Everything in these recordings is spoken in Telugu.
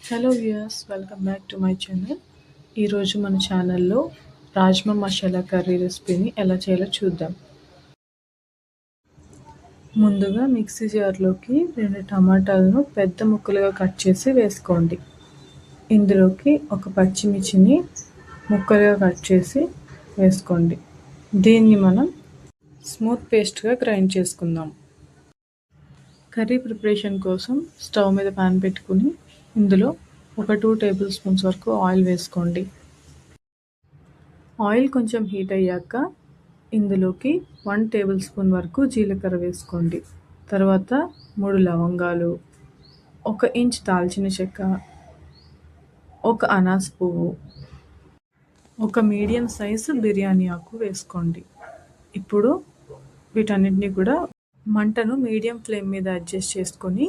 Hello viewers, welcome back to my channel. ఈరోజు మన ఛానల్లో రాజ్మా మసాలా కర్రీ రెసిపీని ఎలా చేయాలో చూద్దాం. ముందుగా మిక్సీ జార్లోకి 2 టమాటాలను పెద్ద ముక్కలుగా కట్ చేసి వేసుకోండి. ఇందులోకి ఒక పచ్చిమిర్చిని ముక్కలుగా కట్ చేసి వేసుకోండి. దీన్ని మనం స్మూత్ పేస్ట్గా గ్రైండ్ చేసుకుందాం. కర్రీ ప్రిపరేషన్ కోసం స్టవ్ మీద ప్యాన్ పెట్టుకుని ఇందులో ఒక 2 టేబుల్ స్పూన్స్ వరకు ఆయిల్ వేసుకోండి. ఆయిల్ కొంచెం హీట్ అయ్యాక ఇందులోకి 1 టేబుల్ స్పూన్ వరకు జీలకర్ర వేసుకోండి. తర్వాత 3 లవంగాలు, 1 ఇంచ్ దాల్చిన చెక్క, 1 అనాస పువ్వు, 1 మీడియం సైజు బిర్యానీ ఆకు వేసుకోండి. ఇప్పుడు వీటన్నిటిని కూడా మంటను మీడియం ఫ్లేమ్ మీద అడ్జస్ట్ చేసుకొని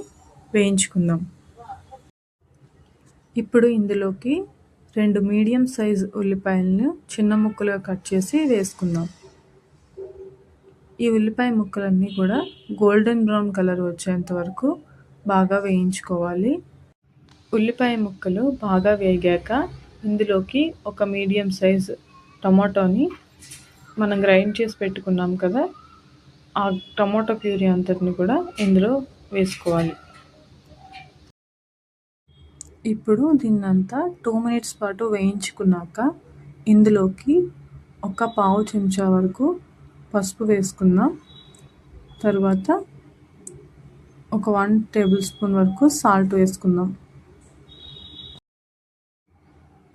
వేయించుకుందాం. ఇప్పుడు ఇందులోకి 2 మీడియం సైజు ఉల్లిపాయలను చిన్న ముక్కలుగా కట్ చేసి వేసుకుందాం. ఈ ఉల్లిపాయ ముక్కలన్నీ కూడా గోల్డెన్ బ్రౌన్ కలర్ వచ్చేంత వరకు బాగా వేయించుకోవాలి. ఉల్లిపాయ ముక్కలు బాగా వేగాక ఇందులోకి 1 మీడియం సైజు టమాటోని మనం గ్రైండ్ చేసి పెట్టుకున్నాం కదా, ఆ టమాటో ప్యూరీ అంతటిని కూడా ఇందులో వేసుకోవాలి. ఇప్పుడు దీన్నంతా 2 మినిట్స్ పాటు వేయించుకున్నాక ఇందులోకి 1 పావు చెంచా వరకు పసుపు వేసుకుందాం. తర్వాత 1 టేబుల్ స్పూన్ వరకు సాల్ట్ వేసుకుందాం.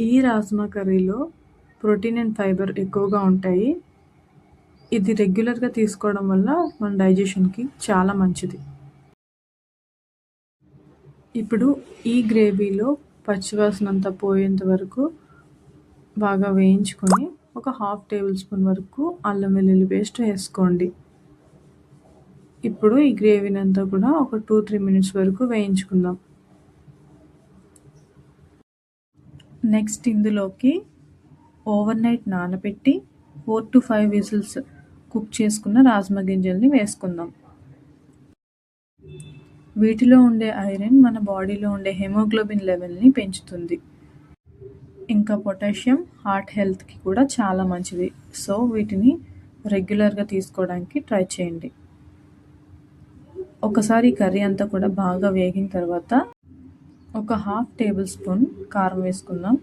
ఈ రాజ్మా కర్రీలో ప్రోటీన్ అండ్ ఫైబర్ ఎక్కువగా ఉంటాయి. ఇది రెగ్యులర్గా తీసుకోవడం వల్ల మన డైజెషన్కి చాలా మంచిది. ఇప్పుడు ఈ గ్రేవీలో పచ్చివాసన అంతా పోయేంత వరకు బాగా వేయించుకొని 1/2 టేబుల్ స్పూన్ వరకు అల్లం వెల్లుల్లి పేస్ట్ వేసుకోండి. ఇప్పుడు ఈ గ్రేవీని అంతా కూడా ఒక 2-3 మినిట్స్ వరకు వేయించుకుందాం. నెక్స్ట్ ఇందులోకి ఓవర్ నైట్ నానబెట్టి 4 to 5 విజిల్స్ కుక్ చేసుకున్న రాజ్మా గింజల్ని వేసుకుందాం. వీటిలో ఉండే ఐరన్ మన బాడీలో ఉండే హెమోగ్లోబిన్ లెవెల్ని పెంచుతుంది. ఇంకా పొటాషియం హార్ట్ హెల్త్కి కూడా చాలా మంచిది. సో వీటిని రెగ్యులర్గా తీసుకోవడానికి ట్రై చేయండి. ఒకసారి కర్రీ అంతా కూడా బాగా వేగిన తర్వాత 1/2 టేబుల్ స్పూన్ కారం వేసుకుందాం.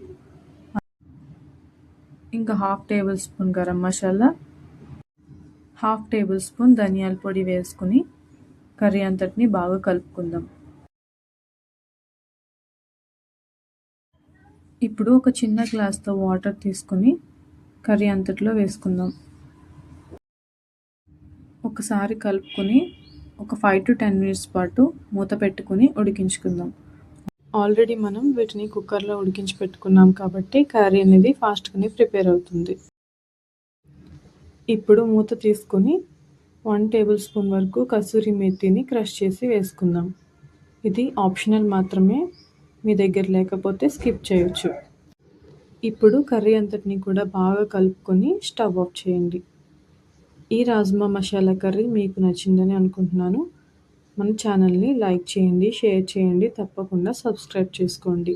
ఇంకా 1/2 table spoon garam masala, 1/2 table spoon ధనియాల పొడి వేసుకుని కర్రీ అంతటిని బాగా కలుపుకుందాం. ఇప్పుడు ఒక చిన్న గ్లాస్తో వాటర్ తీసుకుని కర్రీ అంతట్లో వేసుకుందాం. ఒకసారి కలుపుకొని ఒక 5 to 10 మినిట్స్ పాటు మూత పెట్టుకుని ఉడికించుకుందాం. ఆల్రెడీ మనం వీటిని కుక్కర్లో ఉడికించి పెట్టుకున్నాం కాబట్టి కర్రీ అనేది ఫాస్ట్గానే ప్రిపేర్ అవుతుంది. ఇప్పుడు మూత తీసుకొని 1 టేబుల్ స్పూన్ వరకు కసూరి మేతిని క్రష్ చేసి వేసుకుందాం. ఇది ఆప్షనల్ మాత్రమే, మీ దగ్గర లేకపోతే స్కిప్ చేయొచ్చు. ఇప్పుడు కర్రీ అంతటిని కూడా బాగా కలుపుకొని స్టవ్ ఆఫ్ చేయండి. ఈ రాజ్మా మసాలా కర్రీ మీకు నచ్చిందని అనుకుంటున్నాను. మన ఛానల్ని లైక్ చేయండి, షేర్ చేయండి, తప్పకుండా సబ్స్క్రైబ్ చేసుకోండి.